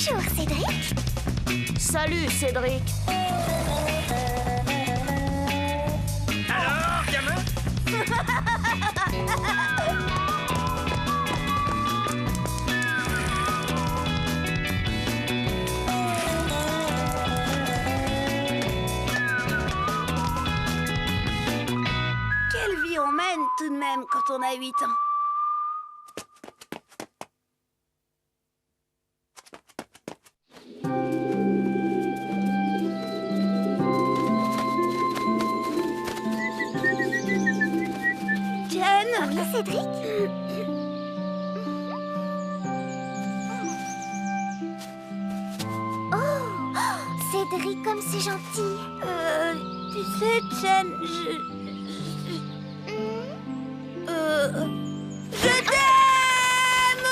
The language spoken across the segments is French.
Bonjour, Cédric. Salut, Cédric. Alors, gamin? Quelle vie on mène tout de même quand on a 8 ans. Oui, Cédric. Oh, Cédric, comme c'est gentil. Tu sais, Jen, je t'aime!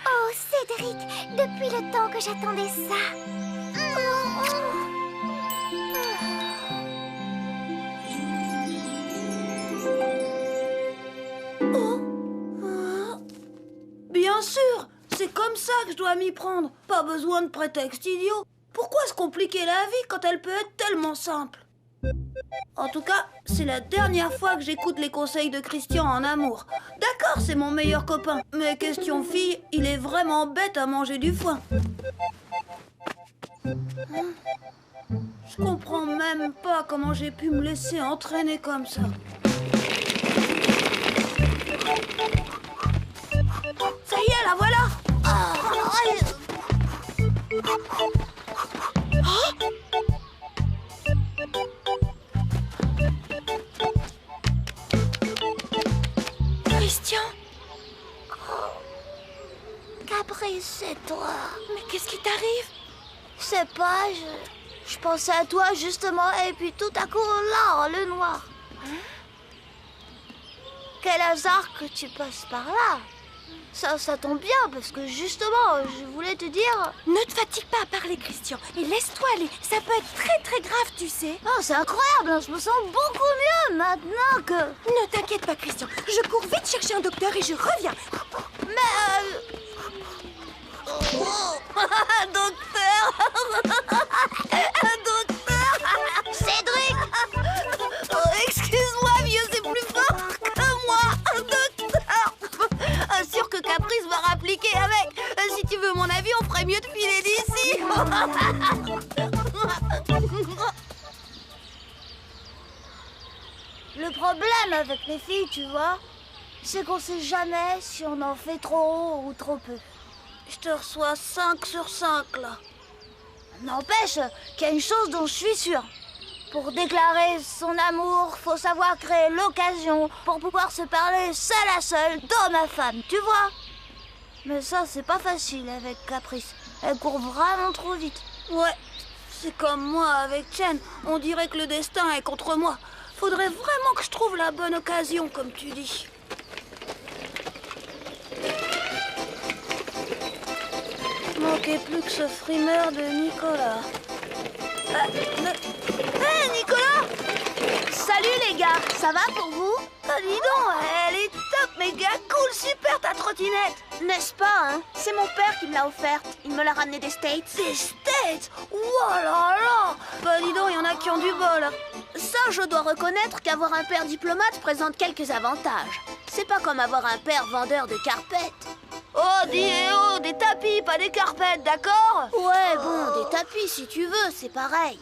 Oh, Cédric, depuis le temps que j'attendais ça. Bien sûr, c'est comme ça que je dois m'y prendre. Pas besoin de prétexte idiot. Pourquoi se compliquer la vie quand elle peut être tellement simple? En tout cas, c'est la dernière fois que j'écoute les conseils de Christian en amour. D'accord, c'est mon meilleur copain, mais question fille, il est vraiment bête à manger du foin. Je comprends même pas comment j'ai pu me laisser entraîner comme ça. Ça y est, la voilà! Christian, Caprice, c'est toi. mais qu'est-ce qui t'arrive? Je sais pas, je pensais à toi justement, et puis tout à coup, là, le noir. Quel hasard que tu passes par là. Ça tombe bien, parce que justement, je voulais te dire... Ne te fatigue pas à parler, Christian, et laisse-toi aller. Ça peut être très très grave, tu sais. Oh, c'est incroyable, hein, je me sens beaucoup mieux maintenant que... Ne t'inquiète pas, Christian. Je cours vite chercher un docteur et je reviens. Mais... Docteur! Docteur! Cédric! Oh, excuse-moi, vieux, c'est plus fort que moi! Docteur! Sûr que Caprice va rappliquer avec. Si tu veux mon avis, on ferait mieux de filer d'ici. Le problème avec les filles, tu vois, c'est qu'on sait jamais si on en fait trop ou trop peu. Je te reçois 5 sur 5, là. N'empêche qu'il y a une chose dont je suis sûre. Pour déclarer son amour, faut savoir créer l'occasion pour pouvoir se parler seul à seul d'homme à femme, tu vois. Mais ça, c'est pas facile avec Caprice. Elle court vraiment trop vite. Ouais, c'est comme moi avec Chen. On dirait que le destin est contre moi. Faudrait vraiment que je trouve la bonne occasion, comme tu dis. Manquait plus que ce frimeur de Nicolas. Hé, Nicolas! Salut les gars, ça va pour vous? Ah, dis donc, elle est top, méga cool, super ta trottinette! N'est-ce pas, hein? C'est mon père qui me l'a offerte. Il me l'a ramené des States. Des States! Oh là là! Bah dis donc, il y en a qui ont du bol. Ça, je dois reconnaître qu'avoir un père diplomate présente quelques avantages. C'est pas comme avoir un père vendeur de carpettes. Oh, des tapis, pas des carpettes, d'accord? Ouais, bon, des tapis si tu veux, c'est pareil.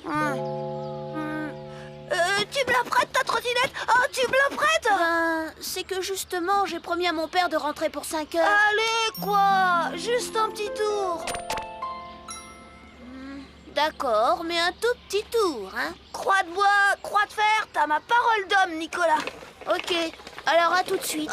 Tu me la prêtes ta trottinette? Oh, tu me la prêtes? Ben, c'est que justement, j'ai promis à mon père de rentrer pour 5 heures. Allez, quoi? Juste un petit tour. D'accord, mais un tout petit tour, hein? Croix de bois, croix de fer, t'as ma parole d'homme, Nicolas. Ok, alors à tout de suite.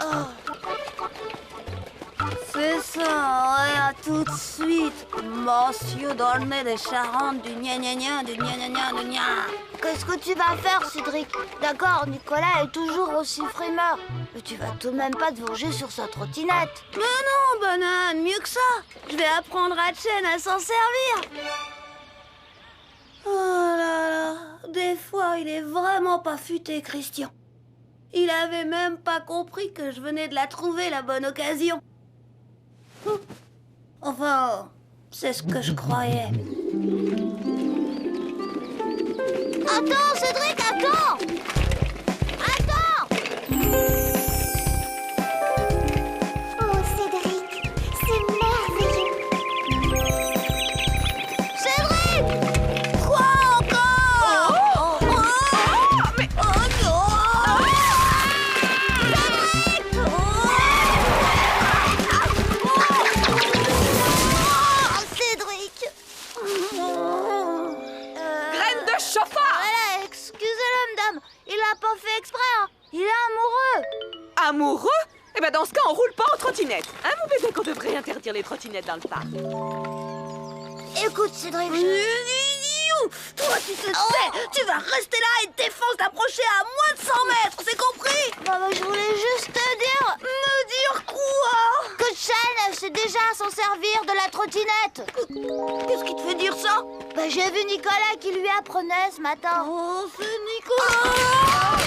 C'est ça, ouais, à tout de suite. Monsieur Dornet des Charentes, du gna-gna-gna, du gna-gna-gna, du gna. Qu'est-ce que tu vas faire, Cédric? D'accord, Nicolas est toujours aussi frimeur. Mais tu vas tout de même pas te venger sur sa trottinette. Mais non, banane, mieux que ça. Je vais apprendre à Chen à s'en servir. Oh là là, des fois, il est vraiment pas futé, Christian. Il avait même pas compris que je venais de la trouver, la bonne occasion. Oh Enfin, c'est ce que je croyais. Attends, Cédric, attends! Attends! Oh, Cédric, c'est merveilleux. Cédric! Quoi encore? Mais oh non! Cédric! Graine de chauffard! Voilà, excusez-le, madame. Il a pas fait exprès, hein. Il est amoureux. Amoureux? Eh ben dans ce cas, on roule pas en trottinette. Hein, mon bébé, qu'on devrait interdire les trottinettes dans le parc. Écoute, Cédric, Toi, tu te sais, tu vas rester là et te défense d'approcher à moins de 100 mètres, c'est compris? bah, je voulais juste te dire Me dire quoi? que Chen sait déjà s'en servir de la trottinette. Qu'est-ce qui te fait dire ça? Bah, j'ai vu Nicolas qui lui apprenait ce matin. Oh, c'est Nicolas!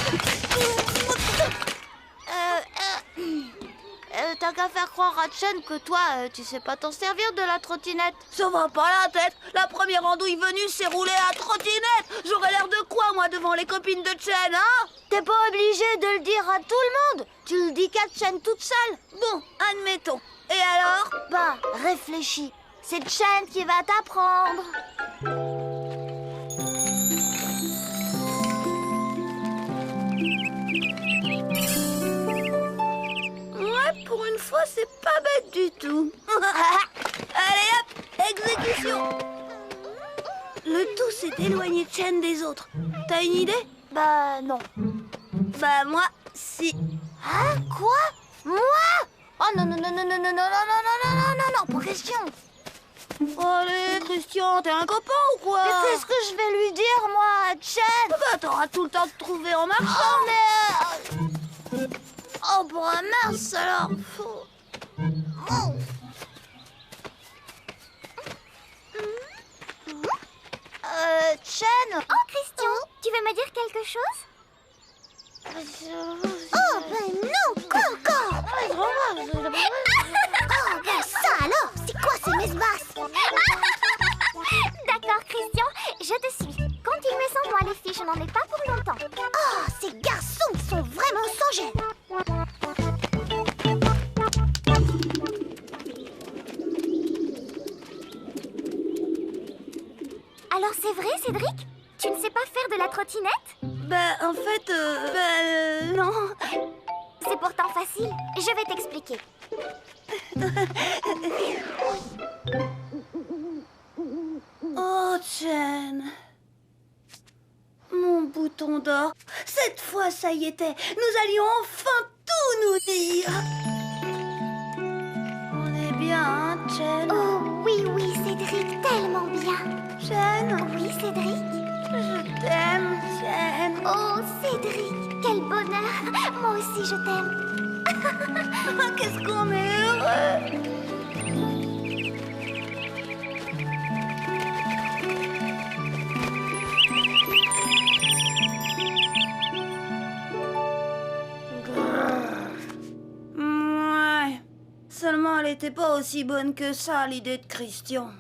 T'as qu'à faire croire à Chen que toi, tu sais pas t'en servir de la trottinette. Ça va pas la tête. La première andouille venue s'est roulée à trottinette. J'aurais l'air de quoi, moi, devant les copines de Chen, hein? T'es pas obligé de le dire à tout le monde. Tu le dis qu'à Chen toute seule. Bon, admettons. Et alors? Bah, réfléchis. C'est Chen qui va t'apprendre. Ouais, pour une fois, c'est pas bête du tout. Allez hop, exécution. Le tout, c'est d'éloigner Chen des autres. T'as une idée? Bah, non. Bah, moi, si. Hein? Quoi? Moi? Oh non, non, non, non, non, non, non, non, non, non, non, non, non, pas question. Allez, Christian, t'es un copain ou quoi? Mais qu'est-ce que je vais lui dire, moi, à Chen? Bah, t'auras tout le temps de trouver en marchant. Oh, mais... Oh, pour un mince, alors. Oh. Chen? Oh, Christian, tu veux me dire quelque chose? Oh, ben non, quoi encore? Oh, ben ça alors, c'est quoi ces mesbasses? D'accord, Christian, je te suis. Continue sans moi, les filles, je n'en ai pas pour longtemps. Oh, ces garçons sont vraiment sans gêne. Alors c'est vrai, Cédric? Tu ne sais pas faire de la trottinette? Bah, en fait, non. C'est pourtant facile. Je vais t'expliquer. Oh, Chen. Mon bouton d'or. Cette fois, ça y était. Nous allions enfin tout nous dire. On est bien, hein, Chen? Oh, oui, oui, Cédric, tellement bien. Chen, Oui, Cédric? je t'aime, Chen. Oh, Cédric, quel bonheur. Moi aussi, je t'aime. Qu'est-ce qu'on est heureux. Ouais. Seulement, elle était pas aussi bonne que ça, l'idée de Christian.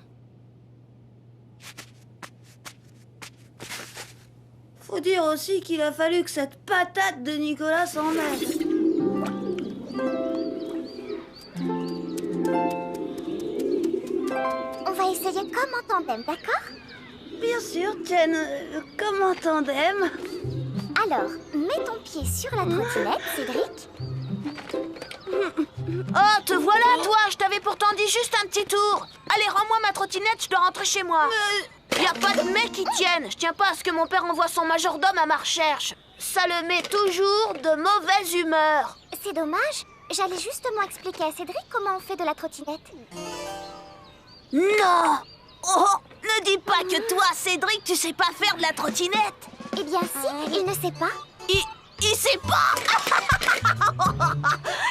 Faut dire aussi qu'il a fallu que cette patate de Nicolas s'en mette. On va essayer comme en tandem, d'accord? Bien sûr, Chen, comme en tandem. Alors, mets ton pied sur la trottinette, Cédric. Oh, te voilà, toi. Je t'avais pourtant dit juste un petit tour. Allez, rends-moi ma trottinette, je dois rentrer chez moi. Y a pas de mec qui tienne. Je tiens pas à ce que mon père envoie son majordome à ma recherche. Ça le met toujours de mauvaise humeur. C'est dommage. J'allais justement expliquer à Cédric comment on fait de la trottinette. Non. Oh, ne dis pas que toi, Cédric, tu sais pas faire de la trottinette. Eh bien si, il ne sait pas. Il sait pas.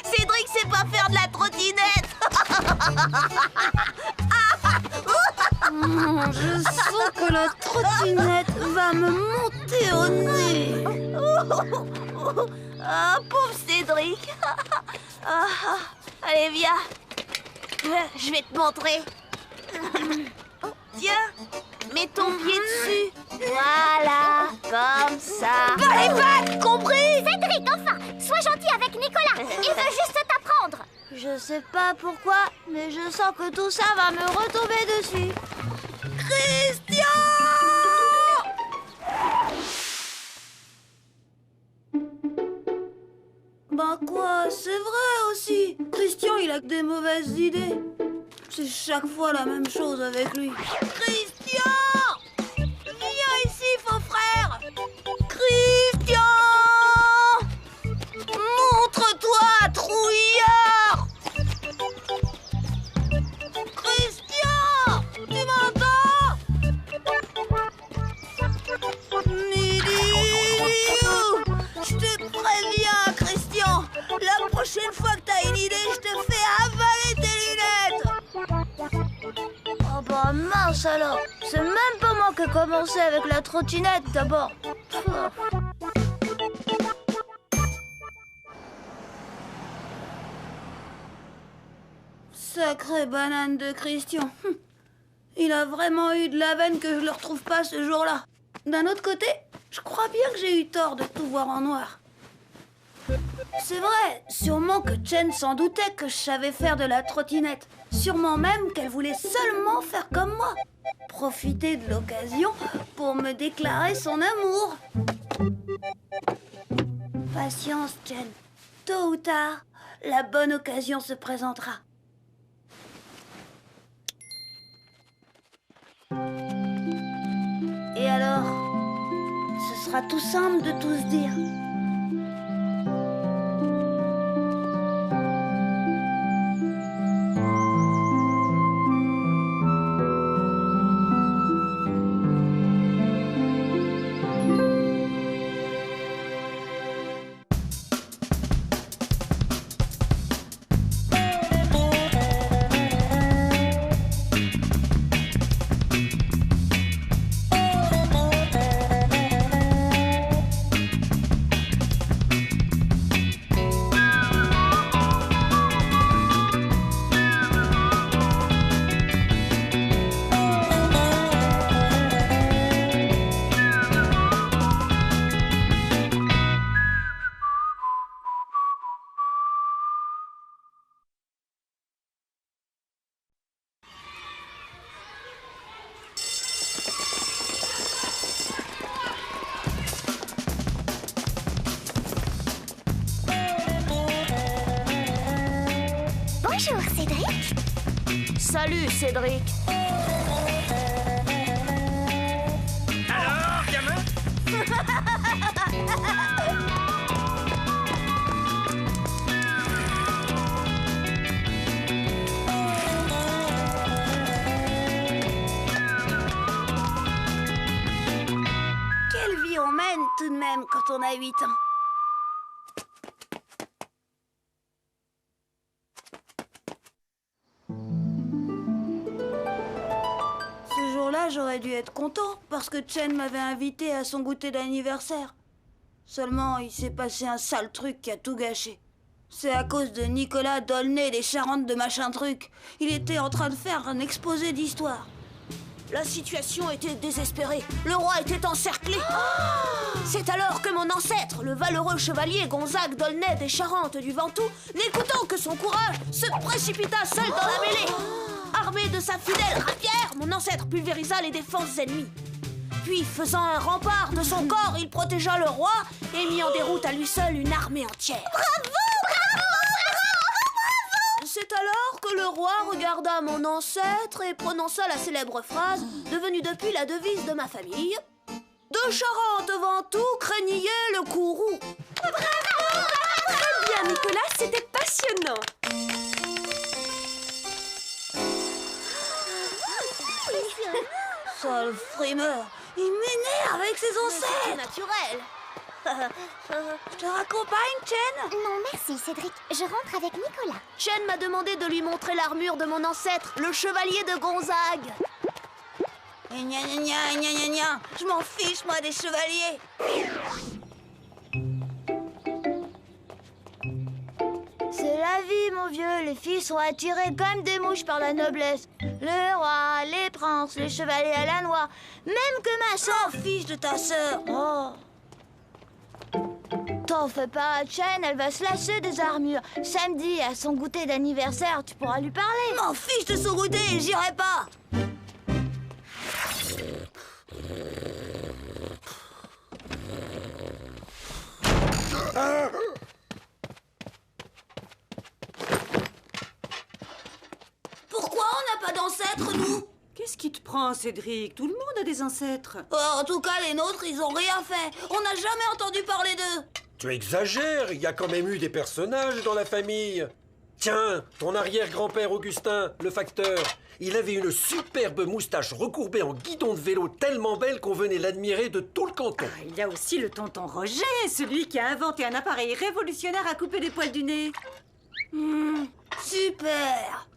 Cédric sait pas faire de la trottinette. Je sens que la trottinette va me monter au nez. Ah, pauvre Cédric. Ah, allez, viens. Je vais te montrer. Tiens, mets ton pied dessus. Voilà, comme ça. Pas les pattes, compris? Cédric, enfin, sois gentil avec Nicolas. Il veut juste t'apprendre. Je sais pas pourquoi, mais je sens que tout ça va me retomber dessus. Christian! Ben quoi, c'est vrai aussi. Christian, il a que des mauvaises idées. C'est chaque fois la même chose avec lui. Christian! Viens ici, faux frère! Christian! Montre-toi, trouillard! Christian! Tu m'entends? Midiou! Je te préviens, Christian! La prochaine fois que t'as une idée, je te fais avaler tes lunettes! Oh bah mince alors. C'est même pas moi qui ai commencé avec la trottinette d'abord. Sacrée banane de Christian. Il a vraiment eu de la veine que je le retrouve pas ce jour-là. D'un autre côté, je crois bien que j'ai eu tort de tout voir en noir. C'est vrai, sûrement que Chen s'en doutait que je savais faire de la trottinette. Sûrement même qu'elle voulait seulement faire comme moi. Profiter de l'occasion pour me déclarer son amour. Patience, Chen. Tôt ou tard, la bonne occasion se présentera. Et alors, ce sera tout simple de tout se dire. Bonjour, Cédric. Salut Cédric. Alors, gamin? Quelle vie on mène tout de même quand on a 8 ans. Ce jour-là, j'aurais dû être content parce que Chen m'avait invité à son goûter d'anniversaire. Seulement, il s'est passé un sale truc qui a tout gâché. C'est à cause de Nicolas Dolnay des Charentes de machin truc. Il était en train de faire un exposé d'histoire. La situation était désespérée. Le roi était encerclé. C'est alors que mon ancêtre, le valeureux chevalier Gonzague d'Aulnay des Charentes du Ventoux, n'écoutant que son courage, se précipita seul dans la mêlée. Armé de sa fidèle rapière, mon ancêtre pulvérisa les défenses ennemies. Puis, faisant un rempart de son corps, il protégea le roi et mit en déroute à lui seul une armée entière. C'est alors que le roi regarda mon ancêtre et prononça la célèbre phrase, devenue depuis la devise de ma famille. De Charente Ventoux craignait le courroux. Bravo! Très bien, Nicolas, c'était passionnant. Sale frimeur, il m'énerve avec ses C'est ancêtres. naturel. Je te raccompagne, Chen? Non, merci, Cédric. Je rentre avec Nicolas. Chen m'a demandé de lui montrer l'armure de mon ancêtre, le chevalier de Gonzague. Gna gna gna gna gna gna. Je m'en fiche, moi, des chevaliers. C'est la vie, mon vieux. Les filles sont attirées comme des mouches par la noblesse. Le roi, les princes, les chevaliers à la noix. Même que ma soeur. S'en fiche de ta sœur. Oh. T'en fais pas, Chen, elle va se lasser des armures. Samedi, à son goûter d'anniversaire, tu pourras lui parler. M'en fiche de son goûter, j'irai pas. Pourquoi on n'a pas d'ancêtres, nous? Qu'est-ce qui te prend, Cédric? Tout le monde a des ancêtres. Oh, en tout cas, les nôtres, ils ont rien fait. On n'a jamais entendu parler d'eux. Tu exagères, il y a quand même eu des personnages dans la famille. Tiens, ton arrière-grand-père Augustin, le facteur, il avait une superbe moustache recourbée en guidon de vélo tellement belle qu'on venait l'admirer de tout le canton. Ah, il y a aussi le tonton Roger, celui qui a inventé un appareil révolutionnaire à couper les poils du nez. Super.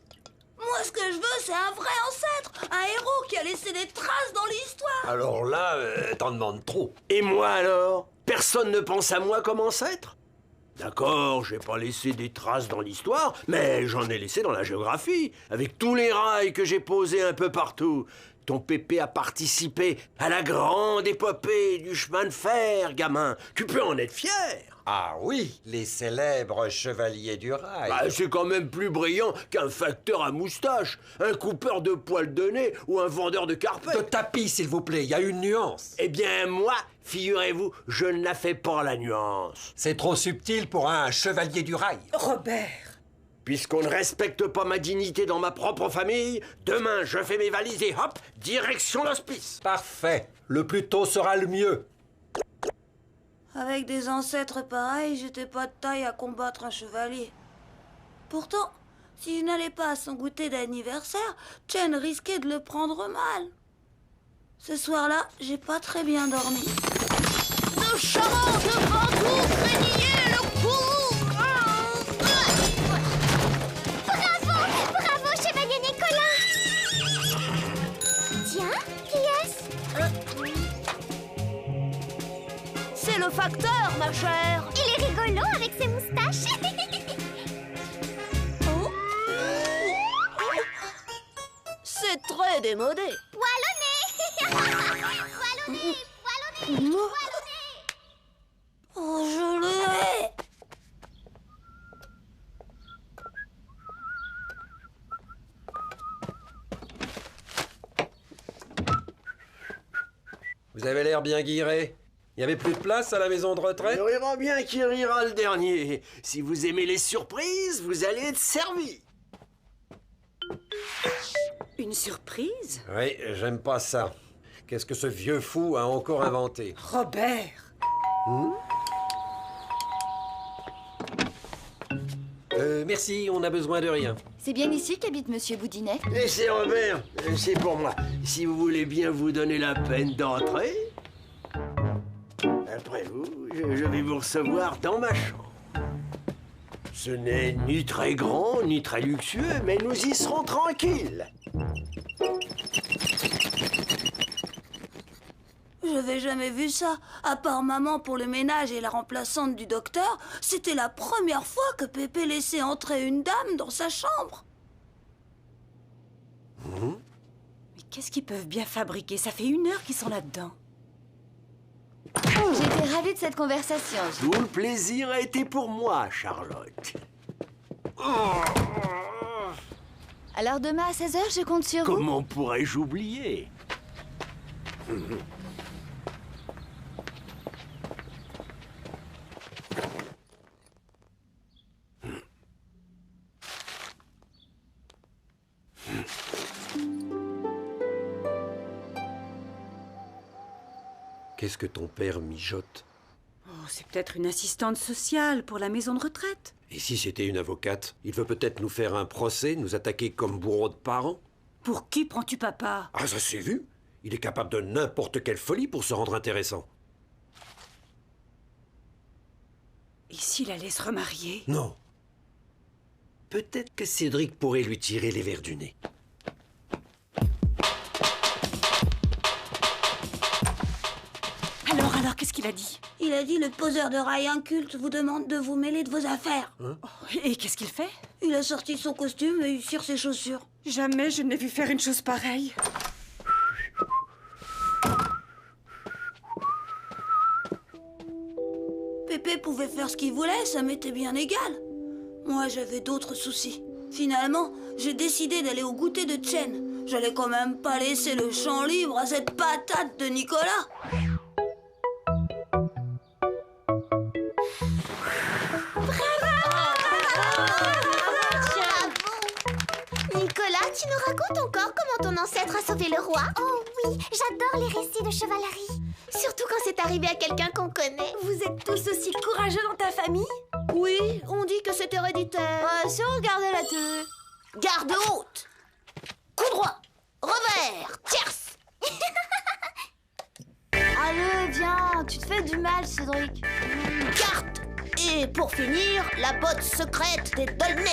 Moi, ce que je veux, c'est un vrai ancêtre. Un héros qui a laissé des traces dans l'histoire. Alors là, t'en demandes trop. Et moi alors? Personne ne pense à moi comme ancêtre? D'accord, j'ai pas laissé des traces dans l'histoire, mais j'en ai laissé dans la géographie, avec tous les rails que j'ai posés un peu partout. Ton pépé a participé à la grande épopée du chemin de fer, gamin. Tu peux en être fier. Ah oui, les célèbres chevaliers du rail. Bah, c'est quand même plus brillant qu'un facteur à moustache, un coupeur de poils de nez ou un vendeur de De carpette. tapis, s'il vous plaît, il y a une nuance. Eh bien, moi, figurez-vous, je ne la fais pas, la nuance. C'est trop subtil pour un chevalier du rail. Robert! Puisqu'on ne respecte pas ma dignité dans ma propre famille, demain, je fais mes valises et hop, direction l'hospice. Parfait. Le plus tôt sera le mieux. Avec des ancêtres pareils, j'étais pas de taille à combattre un chevalier. Pourtant, si je n'allais pas à son goûter d'anniversaire, Chen risquait de le prendre mal. Ce soir-là, j'ai pas très bien dormi. De charmantes pantoufles craignez le coup. Bravo, chevalier Nicolas! Tiens, qui est-ce? C'est le facteur, ma chère. Il est rigolo avec ses moustaches. C'est très démodé. Poil au nez! Poil au nez! Poil au nez! Poil au nez! Oh, je le hais! Vous avez l'air bien guiré. Il n'y avait plus de place à la maison de retraite? On verra bien qui rira le dernier. Si vous aimez les surprises, vous allez être servi. Une surprise? Oui, j'aime pas ça. Qu'est-ce que ce vieux fou a encore inventé? Robert! Merci, on n'a besoin de rien. C'est bien ici qu'habite Monsieur Boudinet. Et c'est Robert, c'est pour moi. Si vous voulez bien vous donner la peine d'entrer, après vous, je vais vous recevoir dans ma chambre. Ce n'est ni très grand, ni très luxueux, mais nous y serons tranquilles. J'avais jamais vu ça. À part maman pour le ménage et la remplaçante du docteur, c'était la première fois que Pépé laissait entrer une dame dans sa chambre. Mais qu'est-ce qu'ils peuvent bien fabriquer? Ça fait 1 heure qu'ils sont là-dedans. J'étais ravie de cette conversation. Tout le plaisir a été pour moi, Charlotte. Alors demain à 16h, je compte sur vous. Comment pourrais-je oublier? Qu'est-ce que ton père mijote? Oh, c'est peut-être une assistante sociale pour la maison de retraite. Et si c'était une avocate? Il veut peut-être nous faire un procès, nous attaquer comme bourreaux de parents? Pour qui prends-tu papa? Ah, ça s'est vu. Il est capable de n'importe quelle folie pour se rendre intéressant. Et s'il allait se remarier? Non. Peut-être que Cédric pourrait lui tirer les vers du nez. Alors, qu'est-ce qu'il a dit? Il a dit le poseur de rail inculte vous demande de vous mêler de vos affaires. Oh, Et qu'est-ce qu'il fait? Il a sorti son costume et il cire ses chaussures. Jamais je n'ai vu faire une chose pareille. Pépé pouvait faire ce qu'il voulait, ça m'était bien égal. Moi, j'avais d'autres soucis. Finalement, j'ai décidé d'aller au goûter de Chen. J'allais quand même pas laisser le champ libre à cette patate de Nicolas. Nicolas, tu nous racontes encore comment ton ancêtre a sauvé le roi? Oh oui, j'adore les récits de chevalerie. Surtout quand c'est arrivé à quelqu'un qu'on connaît. Vous êtes tous aussi courageux dans ta famille? Oui, on dit que c'est héréditaire. Si on regardait la télé. Garde haute. Coup droit. Revers. Tierce. Allez, viens, tu te fais du mal, Cédric. Carte. Et pour finir, la botte secrète des Dolnay.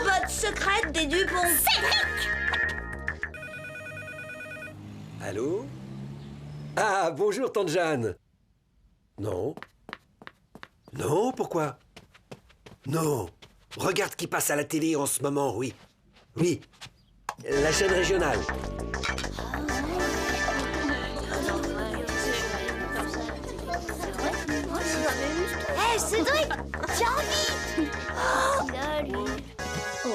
Botte secrète des Dupont. Allô? Ah, bonjour, tante Jeanne. Non. Non, pourquoi? Non. Regarde qui passe à la télé en ce moment, oui. Oui. La chaîne régionale. Hé, Cédric, tiens vite.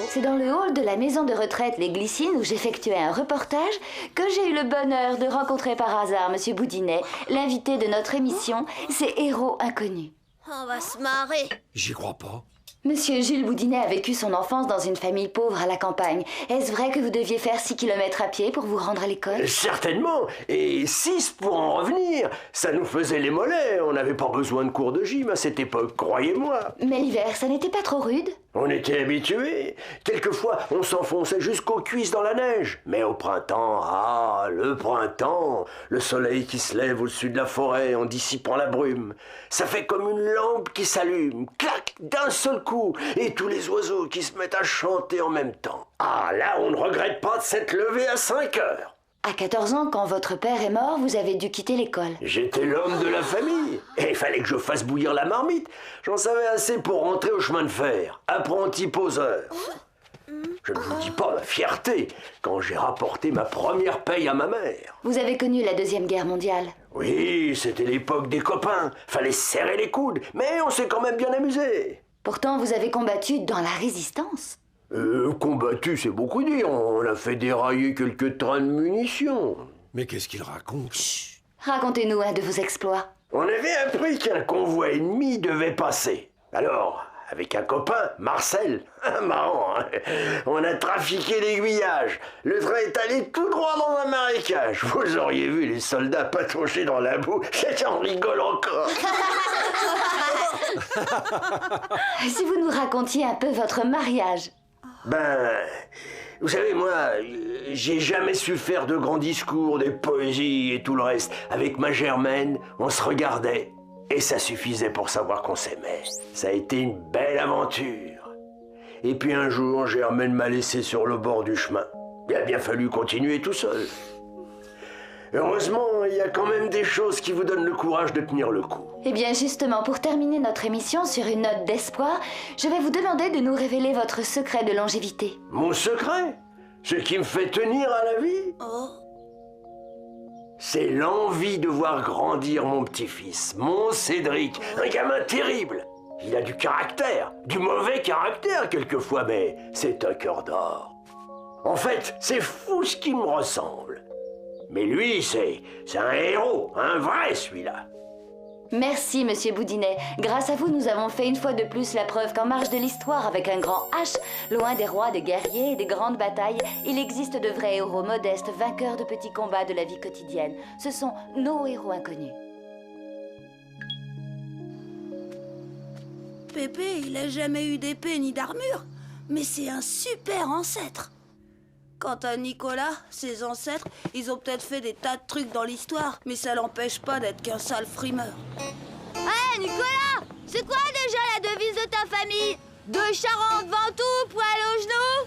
C'est dans le hall de la maison de retraite Les Glycines où j'effectuais un reportage que j'ai eu le bonheur de rencontrer par hasard Monsieur Boudinet, l'invité de notre émission, ces héros inconnus. On va se marrer. J'y crois pas. Monsieur Jules Boudinet a vécu son enfance dans une famille pauvre à la campagne. Est-ce vrai que vous deviez faire 6 kilomètres à pied pour vous rendre à l'école? Certainement. Et 6 pour en revenir. Ça nous faisait les mollets. On n'avait pas besoin de cours de gym à cette époque, croyez-moi. Mais l'hiver, ça n'était pas trop rude? On était habitués. Quelquefois, on s'enfonçait jusqu'aux cuisses dans la neige. Mais au printemps, ah, le printemps, le soleil qui se lève au-dessus de la forêt en dissipant la brume. Ça fait comme une lampe qui s'allume, clac, d'un seul coup, et tous les oiseaux qui se mettent à chanter en même temps. Ah, là, on ne regrette pas de s'être levé à 5 heures. À 14 ans, quand votre père est mort, vous avez dû quitter l'école. J'étais l'homme de la famille, et il fallait que je fasse bouillir la marmite. J'en savais assez pour rentrer au chemin de fer, apprenti poseur. Je ne vous dis pas ma fierté quand j'ai rapporté ma première paye à ma mère. Vous avez connu la Deuxième Guerre mondiale. Oui, c'était l'époque des copains, fallait serrer les coudes, mais on s'est quand même bien amusé. Pourtant, vous avez combattu dans la résistance. Combattu, c'est beaucoup dire. On a fait dérailler quelques trains de munitions. Mais qu'est-ce qu'il raconte? Racontez-nous un de vos exploits. On avait appris qu'un convoi ennemi devait passer. Alors, avec un copain, Marcel, marrant, hein, on a trafiqué l'aiguillage. Le train est allé tout droit dans un marécage. Vous auriez vu les soldats patauger dans la boue, j'en rigole encore. Si vous nous racontiez un peu votre mariage. Ben, vous savez, moi, j'ai jamais su faire de grands discours, des poésies et tout le reste. Avec ma Germaine, on se regardait et ça suffisait pour savoir qu'on s'aimait. Ça a été une belle aventure. Et puis un jour, Germaine m'a laissé sur le bord du chemin. Il a bien fallu continuer tout seul. Heureusement, il y a quand même des choses qui vous donnent le courage de tenir le coup. Eh bien, justement, pour terminer notre émission sur une note d'espoir, je vais vous demander de nous révéler votre secret de longévité. Mon secret? Ce qui me fait tenir à la vie? C'est l'envie de voir grandir mon petit-fils, mon Cédric, un gamin terrible. Il a du caractère, du mauvais caractère quelquefois, mais c'est un cœur d'or. En fait, c'est fou ce qui me ressemble. Mais lui, c'est un héros, un vrai celui-là. Merci, Monsieur Boudinet. Grâce à vous, nous avons fait une fois de plus la preuve qu'en marge de l'histoire, avec un grand H, loin des rois, des guerriers et des grandes batailles, il existe de vrais héros modestes, vainqueurs de petits combats de la vie quotidienne. Ce sont nos héros inconnus. Pépé, il a jamais eu d'épée ni d'armure, mais c'est un super ancêtre. Quant à Nicolas, ses ancêtres, ils ont peut-être fait des tas de trucs dans l'histoire, mais ça l'empêche pas d'être qu'un sale frimeur. Hé, Nicolas, c'est quoi déjà la devise de ta famille? De Charente, Ventoux, poil aux genoux?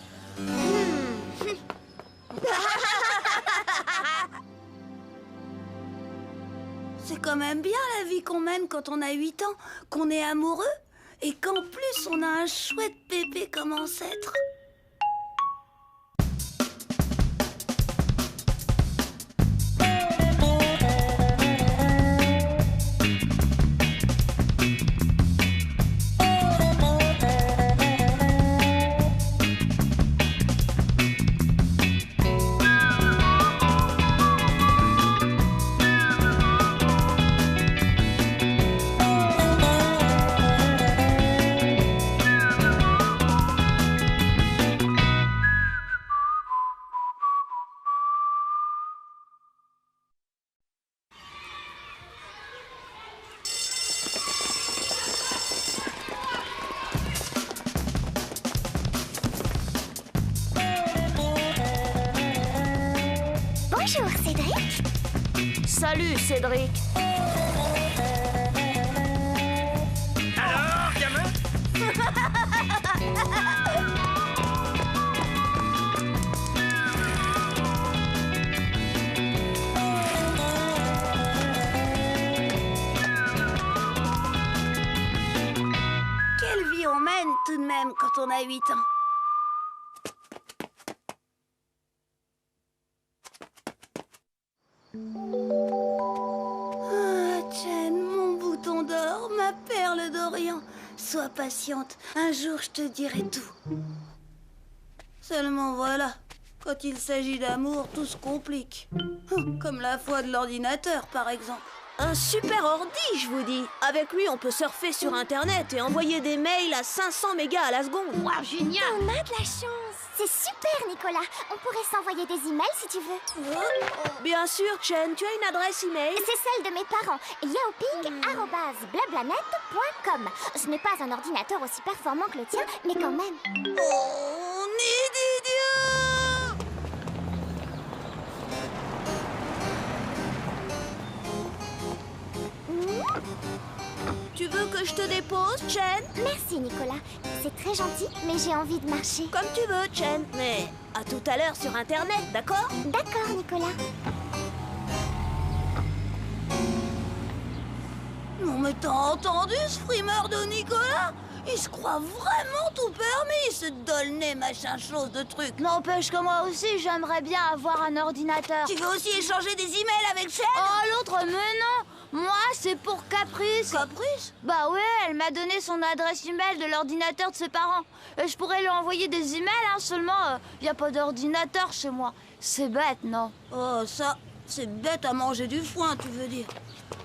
C'est quand même bien la vie qu'on mène quand on a 8 ans, qu'on est amoureux et qu'en plus on a un chouette bébé comme ancêtre. Bonjour, Cédric. Salut, Cédric. Alors, gamin? Quelle vie on mène tout de même quand on a 8 ans. Ah, Jen, mon bouton d'or, ma perle d'Orient. Sois patiente, un jour je te dirai tout. Seulement voilà, quand il s'agit d'amour, tout se complique. Comme la foi de l'ordinateur, par exemple. Un super ordi, je vous dis. Avec lui, on peut surfer sur Internet et envoyer des mails à 500 mégas à la seconde. Waouh, génial! On a de la chance. C'est super, Nicolas. On pourrait s'envoyer des emails si tu veux. Bien sûr, Chen, tu as une adresse email? C'est celle de mes parents. yaoping@blablanet.com. Ce n'est pas un ordinateur aussi performant que le tien, mais quand même. Oh, nid d'idiot! Tu veux que je te dépose, Chen? Merci, Nicolas. C'est très gentil, mais j'ai envie de marcher. Comme tu veux, Chen. Mais à tout à l'heure sur Internet, d'accord? D'accord, Nicolas. Non mais t'as entendu ce frimeur de Nicolas? Il se croit vraiment tout permis, ce dolné machin chose de truc. N'empêche que moi aussi, j'aimerais bien avoir un ordinateur. Tu veux aussi échanger des emails avec Chen? Oh, l'autre, mais non! Moi, c'est pour Caprice. Caprice? Bah ouais, elle m'a donné son adresse email de l'ordinateur de ses parents. Et je pourrais lui envoyer des emails, hein, seulement y a pas d'ordinateur chez moi. C'est bête, non? Oh, ça, c'est bête à manger du foin, tu veux dire.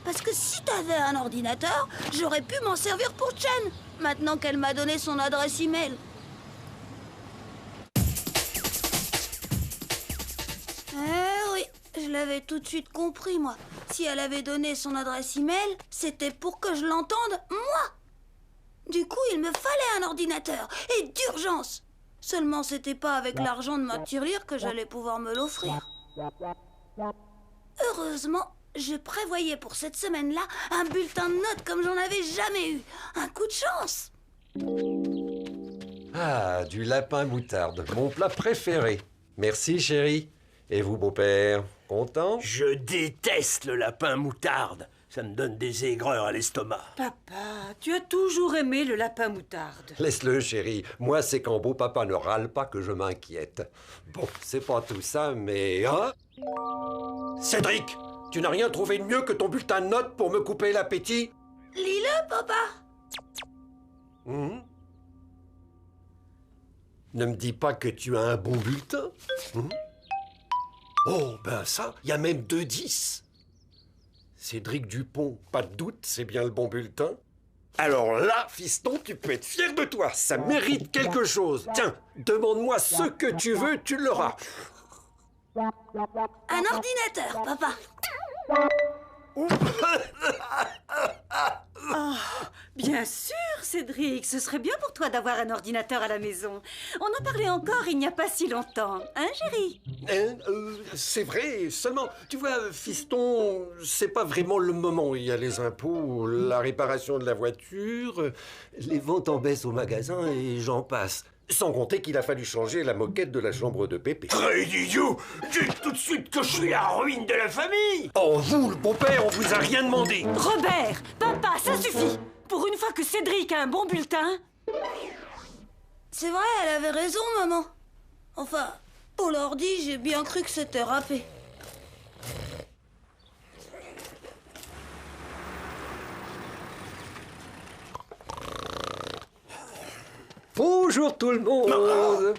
Parce que si t'avais un ordinateur, j'aurais pu m'en servir pour Chen, maintenant qu'elle m'a donné son adresse email. Eh oui, je l'avais tout de suite compris, moi. Si elle avait donné son adresse email, c'était pour que je l'entende, moi. Du coup, il me fallait un ordinateur, et d'urgence. Seulement, c'était pas avec l'argent de ma tirelire que j'allais pouvoir me l'offrir. Heureusement, je prévoyais pour cette semaine-là un bulletin de notes comme j'en avais jamais eu. Un coup de chance. Ah, du lapin moutarde, mon plat préféré. Merci, chérie. Et vous, beau-père, content? Je déteste le lapin moutarde. Ça me donne des aigreurs à l'estomac. Papa, tu as toujours aimé le lapin moutarde. Laisse-le, chérie. Moi, c'est quand beau-papa ne râle pas que je m'inquiète. Bon, c'est pas tout ça, mais... Hein? Cédric, tu n'as rien trouvé de mieux que ton bulletin de notes pour me couper l'appétit? Lis-le, papa. Ne me dis pas que tu as un bon bulletin. Oh, ben ça, il y a même 2 10. Cédric Dupont, pas de doute, c'est bien le bon bulletin. Alors là, fiston, tu peux être fier de toi, ça mérite quelque chose. Tiens, demande-moi ce que tu veux, tu l'auras. Un ordinateur, papa. Oh, bien sûr, Cédric, ce serait bien pour toi d'avoir un ordinateur à la maison. On en parlait encore il n'y a pas si longtemps, hein, chérie? C'est vrai, seulement, tu vois, fiston, c'est pas vraiment le moment. Il y a les impôts, la réparation de la voiture, les ventes en baisse au magasin et j'en passe. Sans compter qu'il a fallu changer la moquette de la chambre de Pépé. Très idiot! Dites tout de suite que je suis la ruine de la famille! Oh, vous, le beau-père, on vous a rien demandé! Robert, papa, ça suffit! Pour une fois que Cédric a un bon bulletin... C'est vrai, elle avait raison, maman. Enfin, pour l'ordi, j'ai bien cru que c'était râpé. Bonjour tout le monde!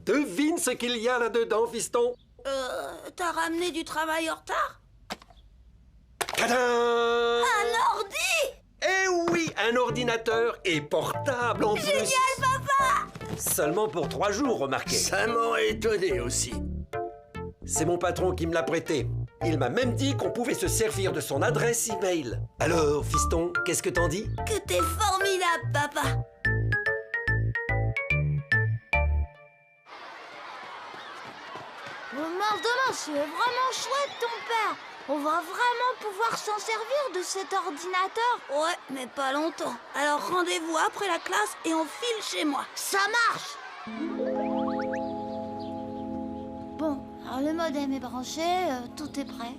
Devine ce qu'il y a là-dedans, fiston? T'as ramené du travail en retard? Tadam! Un ordi! Eh oui, un ordinateur et portable en plus. Génial, papa! Seulement pour 3 jours, remarquez. Ça m'aurait étonné aussi. C'est mon patron qui me l'a prêté. Il m'a même dit qu'on pouvait se servir de son adresse email. Alors, fiston, qu'est-ce que t'en dis? Que t'es formidable, papa! Mordement, c'est vraiment chouette ton père. On va vraiment pouvoir s'en servir de cet ordinateur. Ouais, mais pas longtemps. Alors rendez-vous après la classe et on file chez moi. Ça marche. Bon, alors le modem est branché, tout est prêt.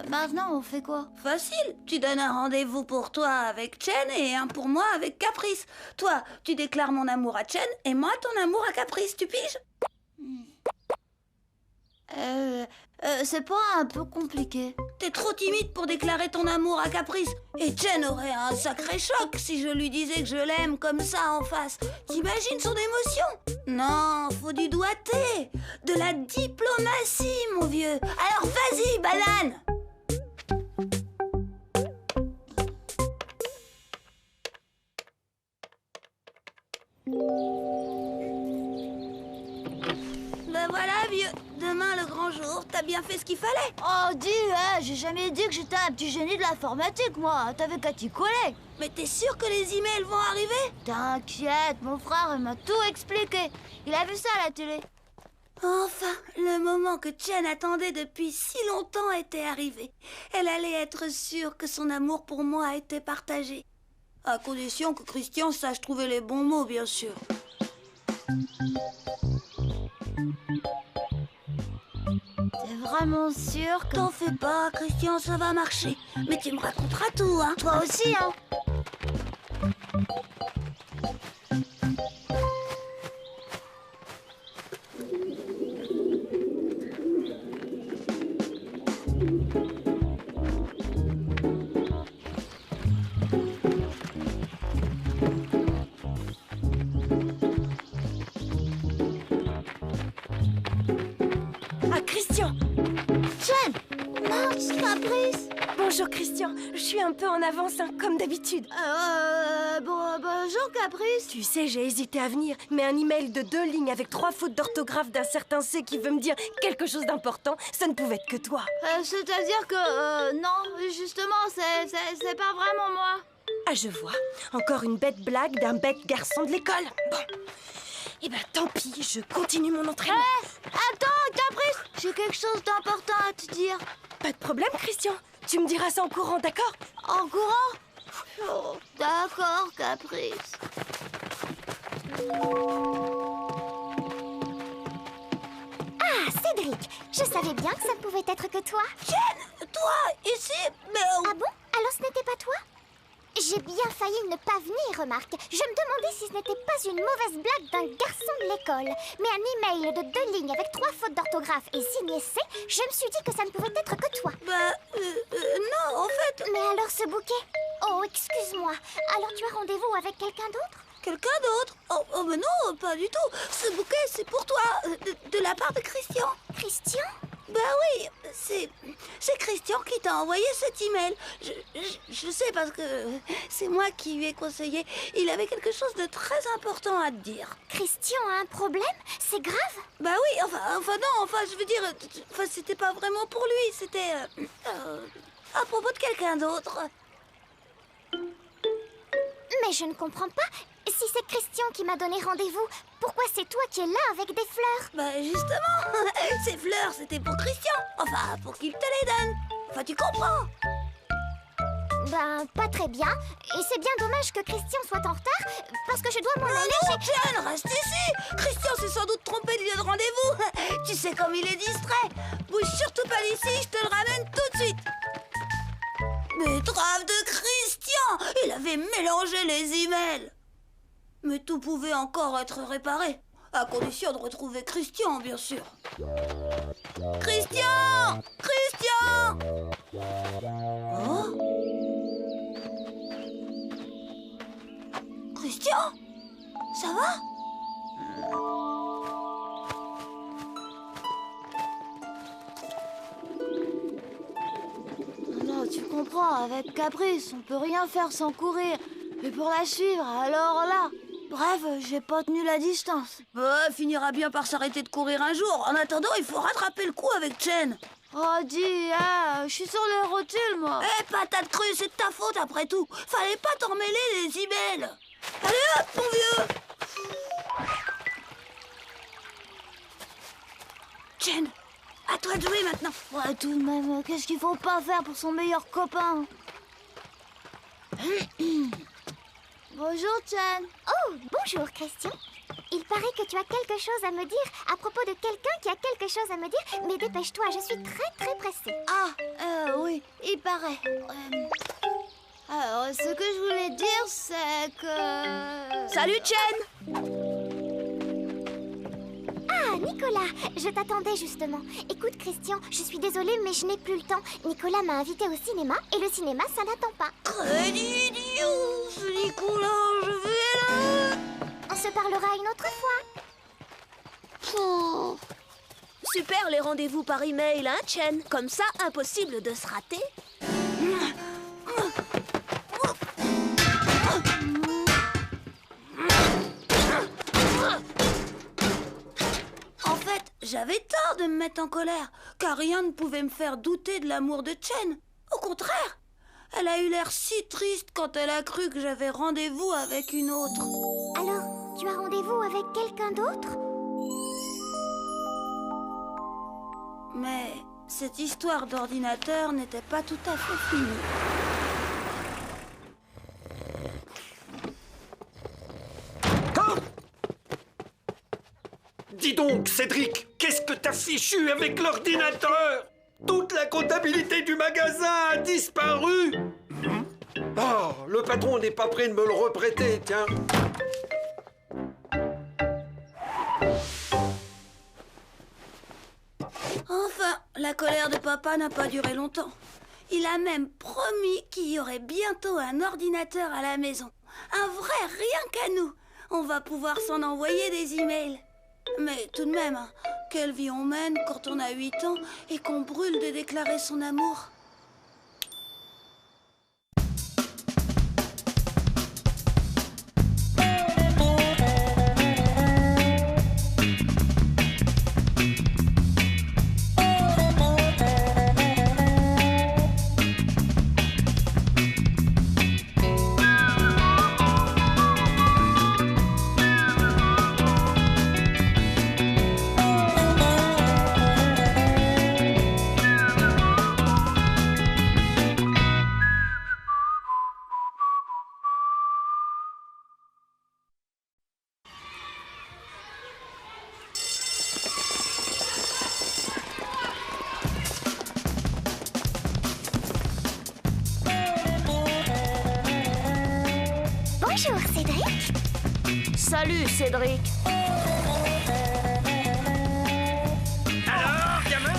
Maintenant, on fait quoi? Facile, tu donnes un rendez-vous pour toi avec Chen et un pour moi avec Caprice. Toi, tu déclares mon amour à Chen et moi ton amour à Caprice, tu piges? C'est pas un peu compliqué? T'es trop timide pour déclarer ton amour à Caprice. Et Chen aurait un sacré choc si je lui disais que je l'aime comme ça en face. T'imagines son émotion? Non, faut du doigté, de la diplomatie, mon vieux. Alors vas-y, banane! Ben voilà, vieux. Demain, le grand jour. T'as bien fait ce qu'il fallait. Oh, dis, j'ai jamais dit que j'étais un petit génie de l'informatique, moi. T'avais qu'à t'y coller. Mais t'es sûr que les emails vont arriver? T'inquiète, mon frère, il m'a tout expliqué. Il a vu ça à la télé. Enfin, le moment que Chen attendait depuis si longtemps était arrivé. Elle allait être sûre que son amour pour moi était partagé. À condition que Christian sache trouver les bons mots, bien sûr. T'es vraiment sûr que... T'en fais pas, Christian, ça va marcher. Mais tu me raconteras tout, hein? Toi aussi, hein? Christian! Chen! Mince, Caprice! Bonjour Christian, je suis un peu en avance, hein, comme d'habitude. Bonjour Caprice! Tu sais, j'ai hésité à venir, mais un email de 2 lignes avec 3 fautes d'orthographe d'un certain C qui veut me dire quelque chose d'important, ça ne pouvait être que toi. C'est-à-dire que... non, justement, c'est pas vraiment moi. Ah, je vois. Encore une bête blague d'un bête garçon de l'école. Bon. Eh ben, tant pis, je continue mon entraînement. Attends, Caprice! J'ai quelque chose d'important à te dire. Pas de problème, Christian. Tu me diras ça en courant, d'accord? En courant? Oh, d'accord, Caprice. Ah, Cédric, je savais bien que ça ne pouvait être que toi. Chen, toi, ici, mais... Ah bon? Alors ce n'était pas toi? J'ai bien failli ne pas venir, remarque. Je me demandais si ce n'était pas une mauvaise blague d'un garçon de l'école. Mais un email de 2 lignes avec 3 fautes d'orthographe et signé C, je me suis dit que ça ne pouvait être que toi. Non, en fait... Mais alors ce bouquet? Oh, excuse-moi. Alors tu as rendez-vous avec quelqu'un d'autre? Quelqu'un d'autre? Oh, mais non, pas du tout. Ce bouquet, c'est pour toi, de la part de Christian. Christian? Bah oui, c'est Christian qui t'a envoyé cet email. Je sais parce que c'est moi qui lui ai conseillé. Il avait quelque chose de très important à te dire. Christian a un problème? C'est grave? Bah oui, je veux dire, c'était pas vraiment pour lui, c'était à propos de quelqu'un d'autre. Mais je ne comprends pas. Si c'est Christian qui m'a donné rendez-vous, pourquoi c'est toi qui es là avec des fleurs? Bah justement, ces fleurs, c'était pour Christian. Enfin, pour qu'il te les donne. Enfin, tu comprends. Ben, pas très bien. Et c'est bien dommage que Christian soit en retard, parce que je dois m'en aller. Non, Jen, reste ici. Christian s'est sans doute trompé de lieu de rendez-vous. Tu sais comme il est distrait. Bouge surtout pas d'ici, je te le ramène tout de suite. Betteraves de Christian! Il avait mélangé les emails. Mais tout pouvait encore être réparé, à condition de retrouver Christian, bien sûr. Christian! Christian! Oh? Christian? Ça va? Non, tu comprends, avec Caprice, on peut rien faire sans courir. Et pour la suivre, alors là... Bref, j'ai pas tenu la distance. Bah, elle finira bien par s'arrêter de courir un jour. En attendant, il faut rattraper le coup avec Chen. Oh, dis, je suis sur les rotules, moi. Patate crue, c'est de ta faute après tout. Fallait pas t'en mêler les emails. Allez hop, mon vieux. Chen, à toi de jouer maintenant. Ouais, tout de même, qu'est-ce qu'il faut pas faire pour son meilleur copain? Bonjour, Chen. Oh, bonjour, Christian. Il paraît que tu as quelque chose à me dire à propos de quelqu'un qui a quelque chose à me dire, mais dépêche-toi, je suis très pressée. Oui, il paraît. Alors, ce que je voulais dire, c'est que... Salut, Chen. Ah, Nicolas, je t'attendais justement. Écoute, Christian, je suis désolée, mais je n'ai plus le temps. Nicolas m'a invité au cinéma, et le cinéma, ça n'attend pas. Crédit idiot, ce Nicolas, je vais là. On se parlera une autre fois. Oh. Super les rendez-vous par email, hein, Chen? Comme ça, impossible de se rater. En fait, j'avais tort de me mettre en colère, car rien ne pouvait me faire douter de l'amour de Chen. Au contraire, elle a eu l'air si triste quand elle a cru que j'avais rendez-vous avec une autre. Alors, tu as rendez-vous avec quelqu'un d'autre? Mais cette histoire d'ordinateur n'était pas tout à fait finie. Dis donc, Cédric, qu'est-ce que t'as fichu avec l'ordinateur? Toute la comptabilité du magasin a disparu. Oh, le patron n'est pas prêt de me le reprêter, tiens. Enfin, la colère de papa n'a pas duré longtemps. Il a même promis qu'il y aurait bientôt un ordinateur à la maison. Un vrai rien qu'à nous. On va pouvoir s'en envoyer des emails. Mais tout de même, hein, quelle vie on mène quand on a 8 ans et qu'on brûle de déclarer son amour. Bonjour, Cédric. Salut, Cédric. Alors, gamin?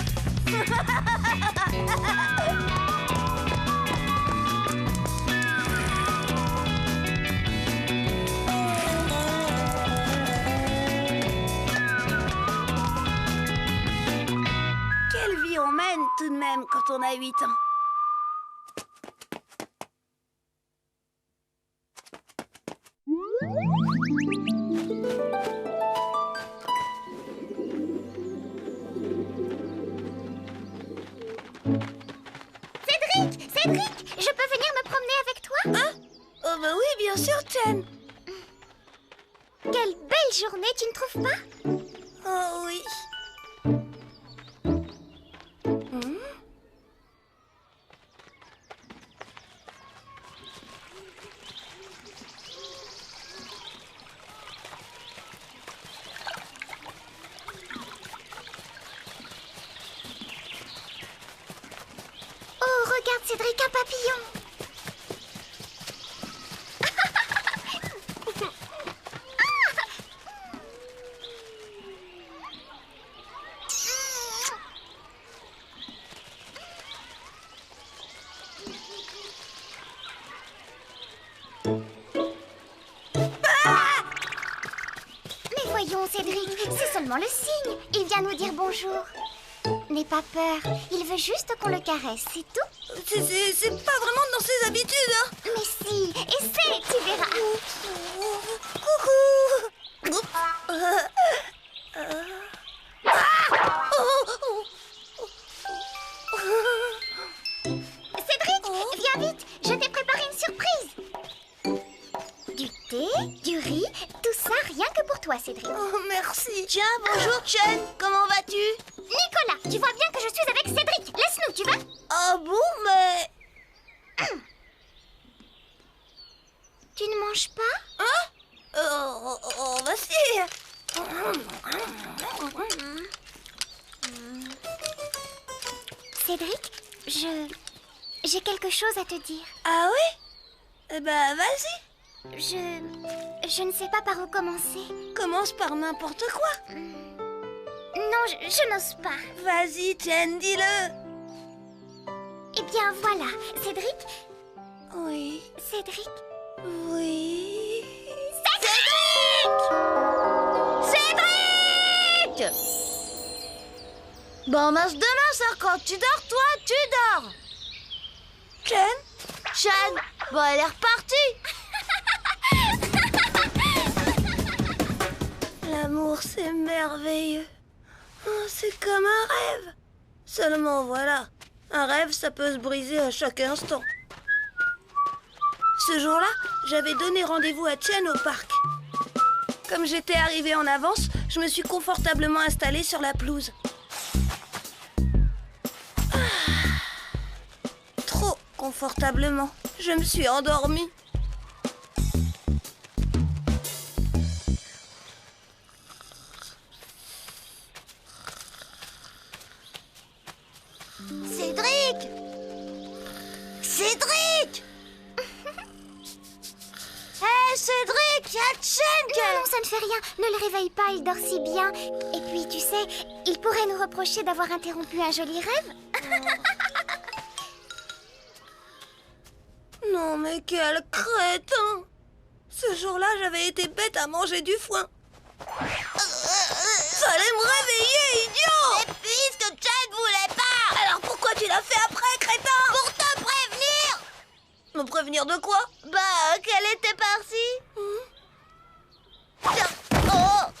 Quelle même quand on a 8 ans. Cédric, je peux venir me promener avec toi? Hein? Oh bah oui, bien sûr, Chen. Quelle belle journée, tu ne trouves pas? Oh oui. Oh, regarde, Cédric, un papillon. Mais voyons, Cédric, c'est seulement le signe. Il vient nous dire bonjour. N'aie pas peur, il veut juste qu'on le caresse, c'est tout. C'est pas vraiment dans ses habitudes, hein. Mais si, essaie, tu verras. Coucou. Cédric, viens vite, je t'ai préparé une surprise. Du thé, du riz, tout ça rien que pour toi, Cédric. Oh, merci. Tiens, bonjour Chen, comment vas-tu? Nicolas, tu vois bien que je suis avec Cédric. Laisse-nous, tu vas? Ah bon, mais... Tu ne manges pas? Hein? Oh, bah si. Cédric, j'ai quelque chose à te dire. Ah oui? Eh ben, vas-y. Je ne sais pas par où commencer. Commence par n'importe quoi. Non, je n'ose pas. Vas-y, Chen, dis-le. Eh bien, voilà. Cédric? Oui. Cédric? Oui. Cédric! Bon, mince, demain, ça, quand tu dors, toi, tu dors. Chen? Chen, bon, elle est repartie. L'amour, c'est merveilleux. Oh, c'est comme un rêve. Seulement, voilà. Un rêve, ça peut se briser à chaque instant. Ce jour-là, j'avais donné rendez-vous à Chen au parc. Comme j'étais arrivée en avance, je me suis confortablement installée sur la pelouse. Trop confortablement. Je me suis endormie. Cédric! Cédric! Hé, Cédric, y'a Chen qui... Non, ça ne fait rien. Ne le réveille pas, il dort si bien. Et puis, tu sais, il pourrait nous reprocher d'avoir interrompu un joli rêve. Non, mais quel crétin! Ce jour-là, j'avais été bête à manger du foin. Fallait me réveiller, idiot! Mais puisque Chen voulait pas! Alors pourquoi tu l'as fait après, crétin? Pour te prévenir! Me prévenir de quoi? Bah, qu'elle était partie. Tiens, oh!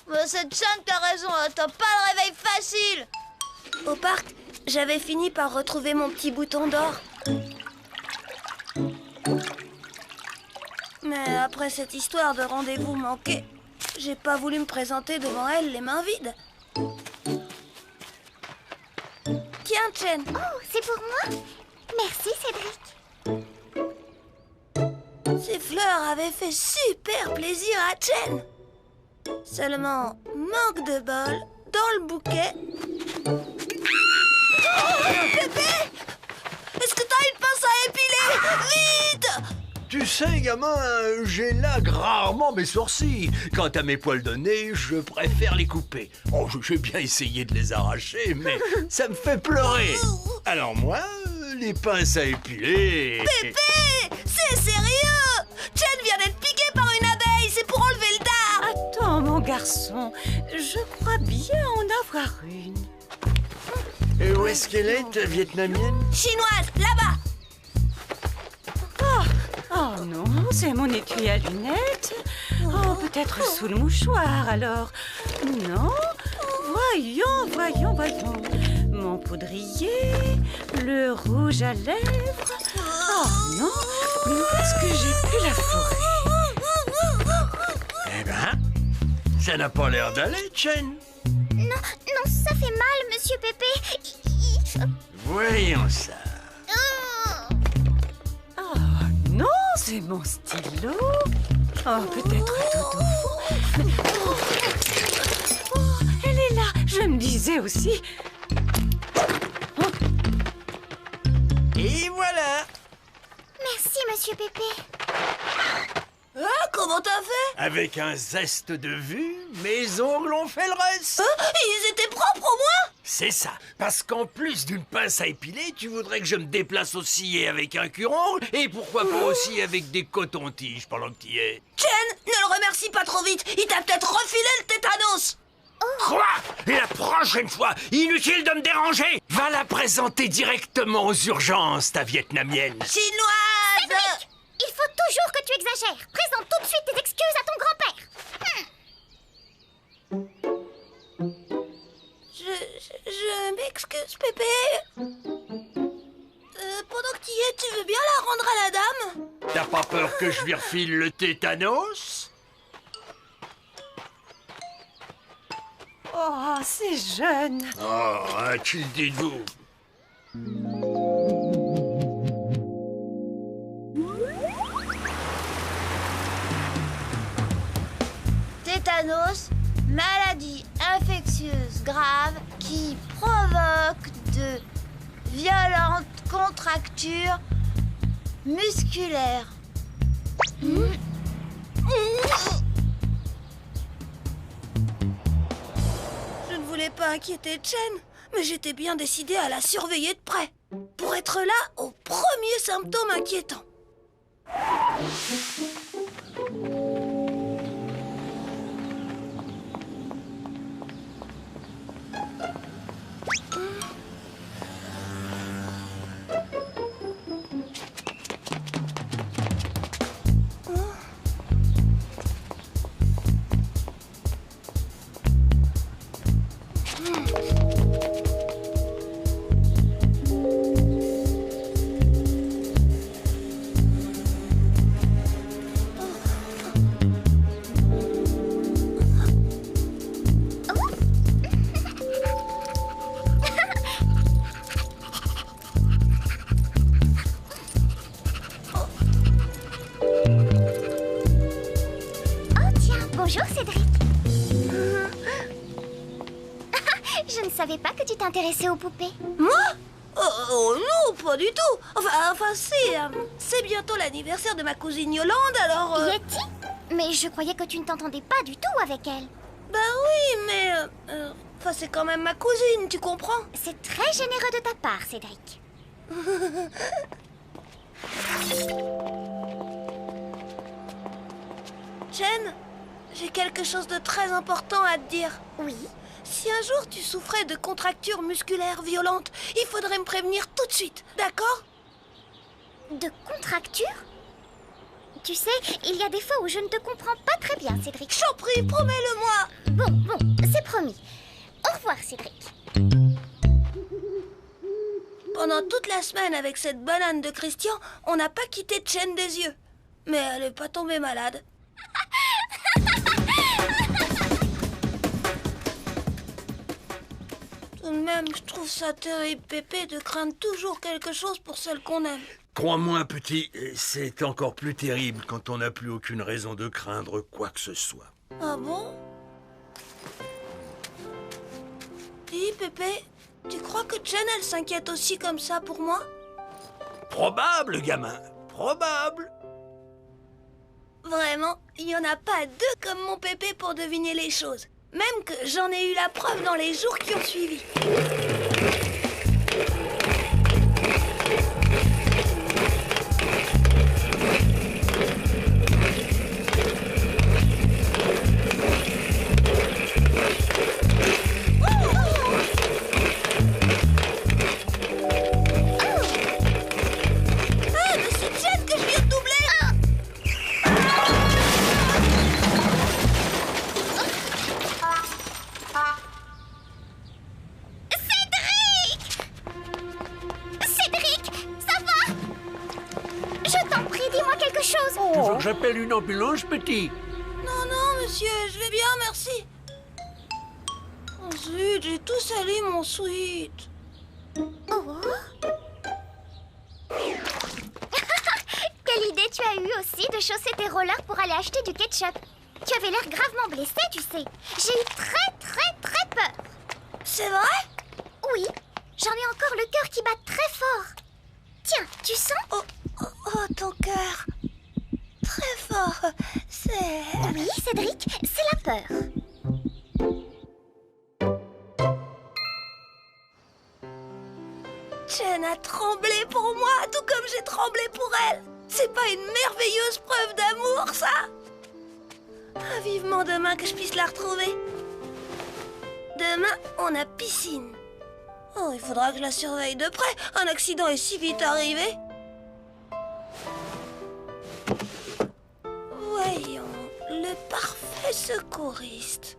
Bah, c'est Chen qui a raison, t'as pas le réveil facile. Au parc, j'avais fini par retrouver mon petit bouton d'or. Mais après cette histoire de rendez-vous manqué, j'ai pas voulu me présenter devant elle les mains vides. Tiens, Chen. Oh, c'est pour moi? Merci, Cédric. Ces fleurs avaient fait super plaisir à Chen. Seulement, manque de bol, dans le bouquet... Oh, bébé! Est-ce que t'as une pince à épiler? Vite! Tu sais, gamin, j'élague rarement mes sourcils. Quant à mes poils de nez, je préfère les couper. Oh, j'ai bien essayé de les arracher, mais ça me fait pleurer. Alors moi, les pinces à épiler... Bébé! C'est sérieux! Chen vient d'être piqué par une abeille, c'est pour enlever le dard! Attends, mon garçon, je crois bien en avoir une. Et où est-ce qu'elle est, ta vietnamienne? Chinoise, là-bas. Oh non, c'est mon étui à lunettes. Oh, peut-être sous le mouchoir alors. Non. Voyons. Mon poudrier, le rouge à lèvres. Oh non, où est-ce que j'ai pu la fourrer? Eh ben, ça n'a pas l'air d'aller, Chen. Non, ça fait mal, monsieur Pépé. Voyons ça. Oh non, c'est mon stylo. Oh, peut-être tout au fond. Elle est là, je me disais aussi. Et voilà. Merci, monsieur Pépé. Ah, comment t'as fait? Avec un zeste de vue, mes ongles ont fait le reste. Ils étaient propres au moins? C'est ça, parce qu'en plus d'une pince à épiler, tu voudrais que je me déplace aussi et avec un cure-ongle, et pourquoi pas aussi avec des cotons-tiges pendant que t'y es. Chen, ne le remercie pas trop vite. Il t'a peut-être refilé le tétanos. Quoi? La prochaine fois, inutile de me déranger. Va la présenter directement aux urgences, ta vietnamienne. Chinoise! Cédric! Il faut toujours que tu exagères. Présente tout de suite tes excuses à ton grand-père. Je m'excuse, Pépé. Pendant que t'y es, tu veux bien la rendre à la dame? T'as pas peur que je lui refile le tétanos? Oh, c'est jeune. Oh, qu'il dites-vous? Tétanos, maladie infectieuse grave qui provoque de violentes contractures musculaires. Je ne voulais pas inquiéter Chen, mais j'étais bien décidée à la surveiller de près, pour être là au premier symptôme inquiétant. Bonjour, Cédric. Je ne savais pas que tu t'intéressais aux poupées. Moi? Oh non, pas du tout. Enfin c'est bientôt l'anniversaire de ma cousine Yolande, alors... Yeti? Mais je croyais que tu ne t'entendais pas du tout avec elle. Ben oui, mais... c'est quand même ma cousine, tu comprends? C'est très généreux de ta part, Cédric. Chen, j'ai quelque chose de très important à te dire. Oui? Si un jour tu souffrais de contractures musculaires violentes, il faudrait me prévenir tout de suite, d'accord? De contractures? Tu sais, il y a des fois où je ne te comprends pas très bien, Cédric. J'en prie, promets-le-moi. Bon, c'est promis. Au revoir, Cédric. Pendant toute la semaine avec cette banane de Christian, on n'a pas quitté Chen des yeux. Mais elle n'est pas tombée malade. Tout de même, je trouve ça terrible, Pépé, de craindre toujours quelque chose pour celle qu'on aime. Crois-moi, petit, c'est encore plus terrible quand on n'a plus aucune raison de craindre quoi que ce soit. Ah bon? Dis, Pépé, tu crois que Chen, elle s'inquiète aussi comme ça pour moi? Probable, gamin, probable. Vraiment, il n'y en a pas deux comme mon Pépé pour deviner les choses. Même que j'en ai eu la preuve dans les jours qui ont suivi. Cédric, ça va? Je t'en prie, dis-moi quelque chose. Tu veux que j'appelle une ambulance, petit? Non, non, monsieur, je vais bien, merci. Oh zut, j'ai tout sali mon sweat. Oh. Quelle idée tu as eue aussi de chausser tes rollers pour aller acheter du ketchup. Tu avais l'air gravement blessé, tu sais. J'ai eu très peur. C'est vrai? Oui, j'en ai encore le cœur qui bat très fort. Tiens, tu sens? Oh, ton cœur. Très fort. C'est... Oui, Cédric, c'est la peur. Jen a tremblé pour moi, tout comme j'ai tremblé pour elle. C'est pas une merveilleuse preuve d'amour, ça? Ah, vivement demain que je puisse la retrouver. Demain, on a piscine. Oh, il faudra que je la surveille de près. Un accident est si vite arrivé. Voyons, le parfait secouriste.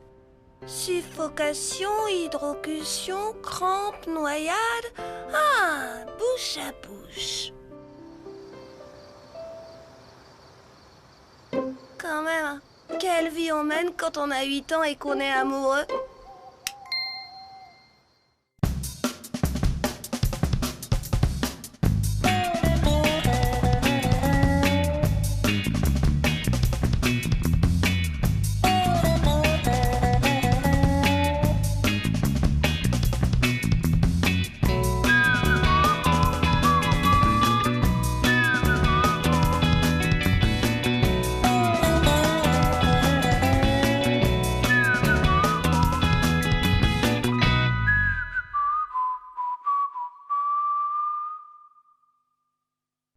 Suffocation, hydrocution, crampe, noyade. Ah, bouche à bouche. Quand même, hein. Quelle vie on mène quand on a 8 ans et qu'on est amoureux.